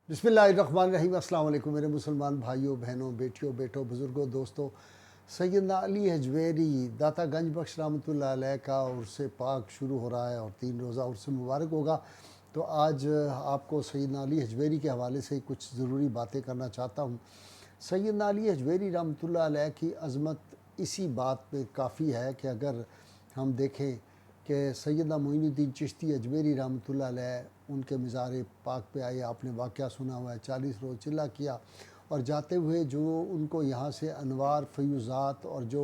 बिस्मिल्लाहिर्रहमानिर्रहीम। अस्सलाम वालेकुम मेरे मुसलमान भाइयों बहनों बेटियों बेटों बुज़ुर्गों दोस्तों। सैयदना अली हजवेरी दाता गंज बख्श रहमतुल्लाह अलैह का उर्स पाक शुरू हो रहा है और 3 रोज़ा उर्स मुबारक होगा। तो आज आपको सैयदना अली हजवेरी के हवाले से कुछ ज़रूरी बातें करना चाहता हूँ। सैयदना अली हजवेरी रहमतुल्लाह अलैह की अज़मत इसी बात पे काफ़ी है कि अगर हम देखें कि सैयदना मोइनुद्दीन चिश्ती अजमेरी रहमतुल्लाह अलैह उनके मज़ार पाक पे आए, आपने वाक़या सुना हुआ है, 40 रोज़ चिल्ला किया और जाते हुए जो उनको यहाँ से अनवार फ़यूज़ात और जो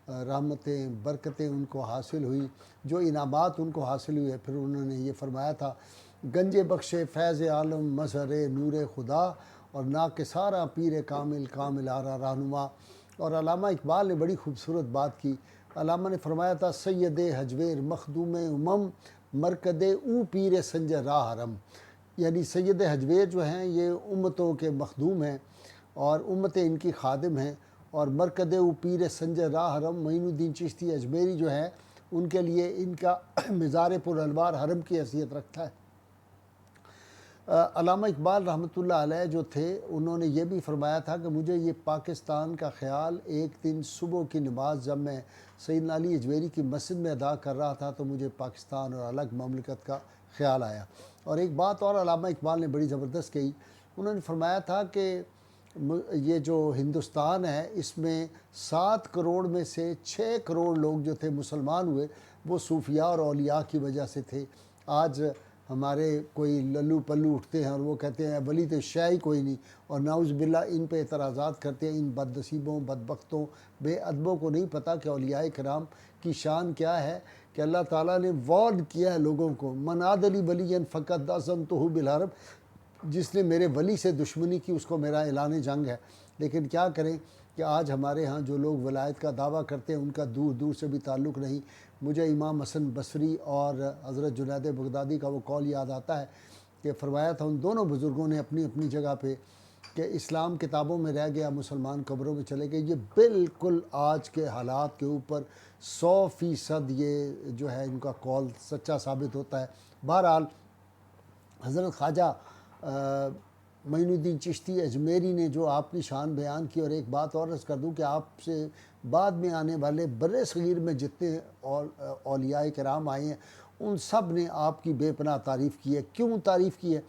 रहमतें बरकतें उनको हासिल हुई, जो इनामात उनको हासिल हुए, फिर उन्होंने ये फ़रमाया था गंजे बख्शे फ़ैज़ आलम मज़हर नूर खुदा और ना के सारा पीर कामिल कामिल आरा रहनुमा। और अल्लामा इकबाल ने बड़ी खूबसूरत बात की। अल्लामा ने फरमाया था सैयद हजवेर मखदूम उमम मरकद ऊ पीर संज राह हरम, यानी सैयद हजवेर जो हैं ये उम्मतों के मखदूम हैं और उम्मतें इनकी खादिम हैं और मरकद ऊ पीर संज राह हरम मोइनुद्दीन चिश्ती अजमेरी जो है उनके लिए इनका मज़ार पुरअनवार हरम की हैसियत रखता है। अल्लामा इकबाल रहमतुल्लाह अलैह जो थे उन्होंने ये भी फरमाया था कि मुझे ये पाकिस्तान का ख़्याल एक दिन सुबह की नमाज जब मैं सैयदना अली अजमेरी की मस्जिद में अदा कर रहा था तो मुझे पाकिस्तान और अलग ममलकत का ख़्याल आया। और एक बात और अल्लामा इकबाल ने बड़ी ज़बरदस्त कही, उन्होंने फरमाया था कि ये जो हिंदुस्तान है इसमें 7 करोड़ में से 6 करोड़ लोग जो थे मुसलमान हुए, वो सूफिया और औलिया की वजह से थे। आज हमारे कोई लल्लू पल्लू उठते हैं और वो कहते हैं वली तो शय ही कोई नहीं, और नाउज़ बिल्ला इन पे एतराज़ात करते हैं। इन बदनसीबों बदबख्तों बेअदबों को नहीं पता कि औलियाए किराम की शान क्या है, कि अल्लाह ताला ने वार्न किया है लोगों को, मनाद अली वलीन फ़क़द अज़नतुहु बिलहर्ब, जिसने मेरे वली से दुश्मनी की उसको मेरा ऐलान जंग है। लेकिन क्या करें कि आज हमारे यहाँ जो लोग वलायत का दावा करते हैं उनका दूर दूर से भी ताल्लुक़ नहीं। मुझे इमाम हसन बसरी और हज़रत जुनैद बगदादी का वो कौल याद आता है कि फरमाया था उन दोनों बुज़ुर्गों ने अपनी अपनी जगह पे कि इस्लाम किताबों में रह गया, मुसलमान कब्रों में चले गए। ये बिल्कुल आज के हालात के ऊपर 100% ये जो है इनका कौल सच्चा साबित होता है। बहरहाल हज़रत ख्वाजा मोइनुद्दीन चिश्ती अजमेरी ने जो आपकी शान बयान की, और एक बात और अर्ज़ कर दूँ कि आपसे बाद में आने वाले बड़े सग़ीर में जितने औलियाए किराम आए हैं उन सब ने आपकी बेपनाह तारीफ़ की है। क्यों तारीफ़ की है?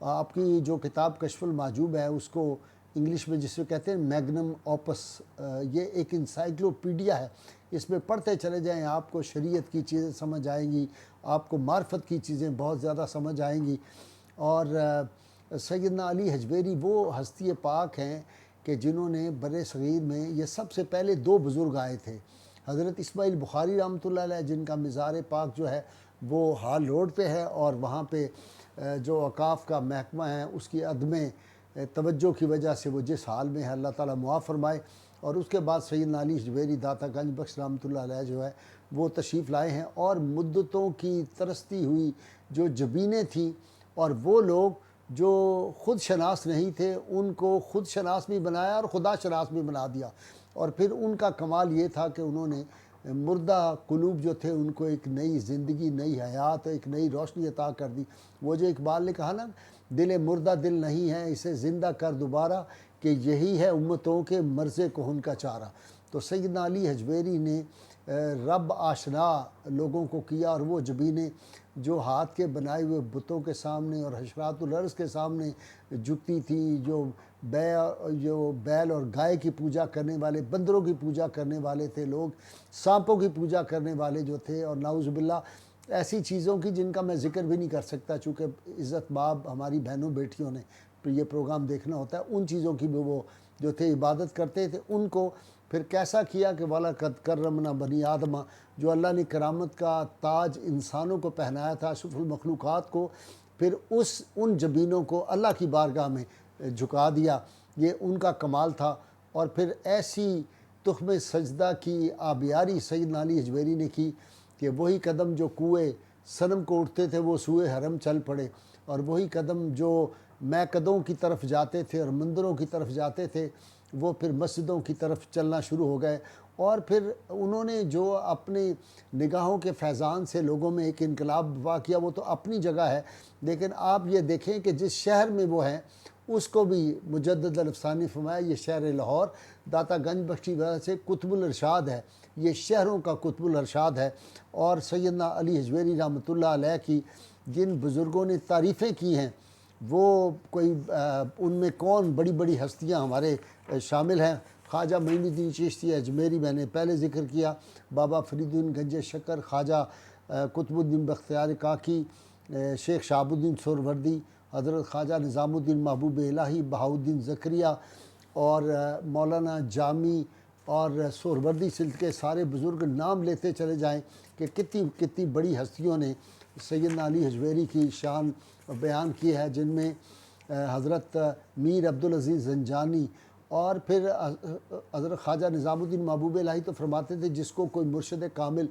आपकी जो किताब कश्फुल माजूब है उसको इंग्लिश में जिसे कहते हैं मैग्नम ओपस, ये एक इंसाइक्लोपीडिया है। इसमें पढ़ते चले जाएं, आपको शरीयत की चीज़ें समझ आएंगी, आपको मार्फत की चीज़ें बहुत ज़्यादा समझ आएंगी। और सैयदना अली हजवेरी वो हस्ती पाक हैं कि जिन्होंने बड़े सग़ीर में ये सबसे पहले 2 बुज़ुर्ग आए थे। हज़रत इस्माइल बुखारी रहमतुल्लाह अलैह जिनका मज़ार पाक जो है वो हाल रोड पे है, और वहाँ पे जो औक़ाफ़ का महकमा है उसकी अदम तवज्जो की वजह से वो जिस हाल में है अल्लाह ताला मुआफ़ फ़रमाए। और उसके बाद सैयदना अली हजवेरी दाता गंज बख्श रहमतुल्लाह अलैह जो है वो तशरीफ़ लाए हैं, और मुद्दतों की तरसती हुई जो ज़मीनें थीं और वो लोग जो ख़ुद शनास नहीं थे उनको ख़ुद शनास भी बनाया और खुदा शनास भी बना दिया। और फिर उनका कमाल ये था कि उन्होंने मुर्दा कुलूब जो थे उनको एक नई ज़िंदगी, नई हयात, एक नई रोशनी अता कर दी। वो जो इकबाल ने कहा ना, दिल मुर्दा दिल नहीं है इसे ज़िंदा कर दोबारा, कि यही है उम्मतों के मर्ज़े कोहन का चारा। तो सैयदना अली हजवेरी ने रब आशना लोगों को किया, और वो ज़मीनें जो हाथ के बनाए हुए बुतों के सामने और हशरातुल अर्ज़ के सामने झुकती थी, जो बैल और गाय की पूजा करने वाले, बंदरों की पूजा करने वाले थे लोग, सांपों की पूजा करने वाले जो थे, और नाउज़ बिल्लाह ऐसी चीज़ों की जिनका मैं ज़िक्र भी नहीं कर सकता चूँकि इज़्ज़त माब हमारी बहनों बेटियों ने ये प्रोग्राम देखना होता है, उन चीज़ों की भी वो जो थे इबादत करते थे। उनको फिर कैसा किया कि वाला कद करमना बनी आदमा, जो अल्लाह ने करामत का ताज इंसानों को पहनाया था, अशरफुल मखलूक़ात को, फिर उन ज़मीनों को अल्लाह की बारगाह में झुका दिया। ये उनका कमाल था। और फिर ऐसी तुख़्म सजदा की आबियारी सैयदना अली हजवेरी ने की कि वही कदम जो कुएँ सनम को उठते थे वो सूए हरम चल पड़े, और वही कदम जो میکدوں کی طرف جاتے تھے اور مندروں کی طرف جاتے تھے، وہ پھر مسجدوں کی طرف چلنا شروع ہو گئے، اور پھر انہوں نے جو اپنے نگاہوں کے فیضان سے لوگوں میں ایک انقلاب برپا کیا، وہ تو اپنی جگہ ہے، لیکن آپ یہ دیکھیں کہ جس شہر میں وہ ہیں اس کو بھی مجدد الافسانی فرمایا یہ شہر لاہور داتا گنج بخشی وجہ سے قطب الارشاد ہے، یہ شہروں کا قطب الارشاد ہے۔ اور سیدنا علی حجویری رحمۃ اللہ علیہ کی جن بزرگوں نے تعریفیں کی ہیں، وہ کوئی ان میں کون بڑی بڑی ہستیاں ہمارے شامل ہیں۔ خواجہ معین الدین چشتی اجمیری میں نے پہلے ذکر کیا، بابا فرید الدین گنج شکر، خواجہ قطب الدین بختیار کاکی، شیخ شہاب الدین سہروردی، حضرت خواجہ نظام الدین محبوب الہی، بہاؤالدین زکریا، اور مولانا جامی اور سہروردی سلسلے کے سارے بزرگ نام لیتے چلے جائیں کہ کتنی کتنی بڑی ہستیوں نے سیدنا علی حجویری کی شان بیان کی ہے، جن میں حضرت میر عبدالعزیز زنجانی، اور پھر حضرت خواجہ نظام الدین محبوب الہی تو فرماتے تھے جس کو کوئی مرشد کامل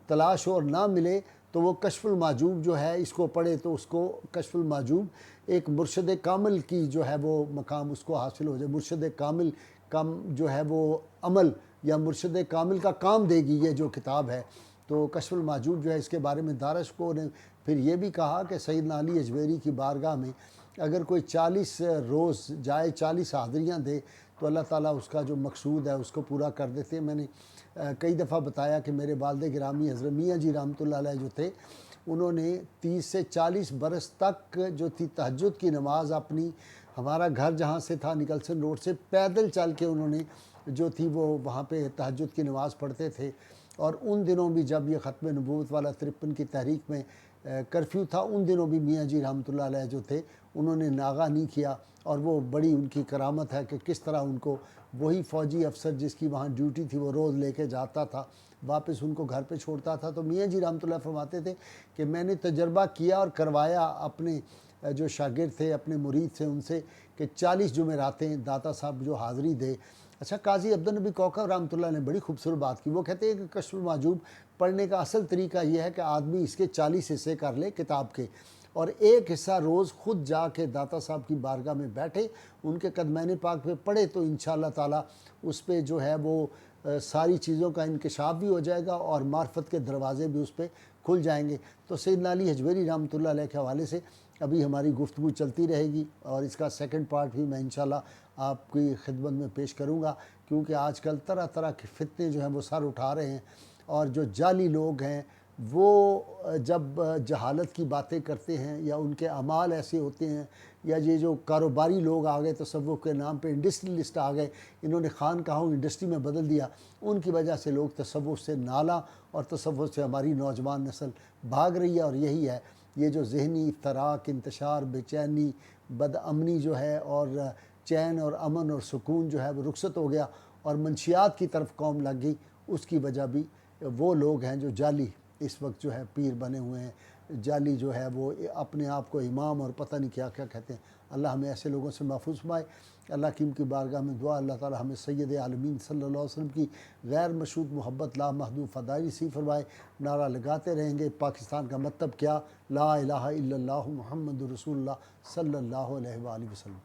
تلاش ہو اور نہ ملے تو وہ کشف المحجوب جو ہے اس کو پڑھے تو اس کو کشف المحجوب ایک مرشد کامل کی جو ہے وہ مقام اس کو حاصل ہو جائے، مرشد کامل کا جو ہے وہ عمل یا مرشد کامل کا کام دے گی یہ جو کتاب ہے۔ تو کشف المحجوب جو ہے اس کے بارے میں دارش کو نے پھر یہ بھی کہا کہ سیدنا علی حجویری کی بارگاہ میں اگر کوئی 40 روز جائے، 40 حاضریاں دے تو اللہ تعالیٰ اس کا جو مقصود ہے اس کو پورا کر دیتے ہیں۔ میں نے کئی دفعہ بتایا کہ میرے والد گرامی حضرت میاں جی رحمۃ اللہ علیہ جو تھے، انہوں نے 30 سے 40 برس تک جو تھی تہجد کی نماز اپنی، ہمارا گھر جہاں سے تھا نکلسن روڈ سے پیدل چل کے انہوں نے جو تھی وہ وہاں پہ تہجد کی نماز پڑھتے تھے۔ اور ان دنوں بھی جب یہ ختم نبوت والا 53 کی تحریک میں کرفیو تھا، ان دنوں بھی میاں جی رحمۃ اللہ علیہ جو تھے انہوں نے ناغہ نہیں کیا، اور وہ بڑی ان کی کرامت ہے کہ کس طرح ان کو وہی فوجی افسر جس کی وہاں ڈیوٹی تھی وہ روز لے کے جاتا تھا، واپس ان کو گھر پہ چھوڑتا تھا۔ تو میاں جی رحمۃ اللہ فرماتے تھے کہ میں نے تجربہ کیا اور کروایا اپنے جو شاگرد تھے، اپنے مرید تھے ان سے، کہ 40 جمعراتیں داتا صاحب جو حاضری دے۔ اچھا، قاضی عبدالنبی کوکب رحمۃ اللہ نے بڑی خوبصورت بات کی، وہ کہتے ہیں کہ کشف المحجوب پڑھنے کا اصل طریقہ یہ ہے کہ آدمی اس کے 40 حصے کر لے کتاب کے، اور ایک حصہ روز خود جا کے داتا صاحب کی بارگاہ میں بیٹھے، ان کے قدمین پاک پہ پڑھے، تو انشاءاللہ تعالیٰ اس پہ جو ہے وہ ساری چیزوں کا انکشاف بھی ہو جائے گا اور معرفت کے دروازے بھی اس پہ کھل جائیں گے۔ تو سیدنا علی حجویری رحمۃ اللہ علیہ کے حوالے سے ابھی ہماری گفتگو چلتی رہے گی، اور اس کا سیکنڈ پارٹ بھی میں انشاءاللہ آپ کی خدمت میں پیش کروں گا، کیونکہ آج کل طرح طرح کے فتنے جو ہیں وہ سر اٹھا رہے ہیں، اور جو جعلی لوگ ہیں وہ جب جہالت کی باتیں کرتے ہیں یا ان کے اعمال ایسے ہوتے ہیں، یا یہ جو کاروباری لوگ آ گئے تصوف کے نام پہ انڈسٹریلسٹ آ گئے، انہوں نے خانقاہوں انڈسٹری میں بدل دیا، ان کی وجہ سے لوگ تصوف سے نالاں اور تصوف سے ہماری نوجوان نسل بھاگ رہی ہے۔ اور یہی ہے یہ جو ذہنی افتراق، انتشار، بے چینی، بد امنی جو ہے، اور چین اور امن اور سکون جو ہے وہ رخصت ہو گیا اور منشیات کی طرف قوم لگ گئی، اس کی وجہ بھی وہ لوگ ہیں جو جعلی اس وقت جو ہے پیر بنے ہوئے ہیں، جعلی جو ہے وہ اپنے آپ کو امام اور پتہ نہیں کیا کیا کہتے ہیں۔ اللہ ہمیں ایسے لوگوں سے محفوظ فرمائے۔ اللہ کی ان کی بارگاہ میں دعا، اللہ تعالی ہمیں سید عالمین صلی اللہ علیہ وسلم کی غیر مشروط محبت لا محدود فدائی نصیب فرمائے۔ نعرہ لگاتے رہیں گے، پاکستان کا مطلب کیا، لا الہ الا اللہ محمد رسول اللہ صلی اللہ علیہ وآلہ وسلم۔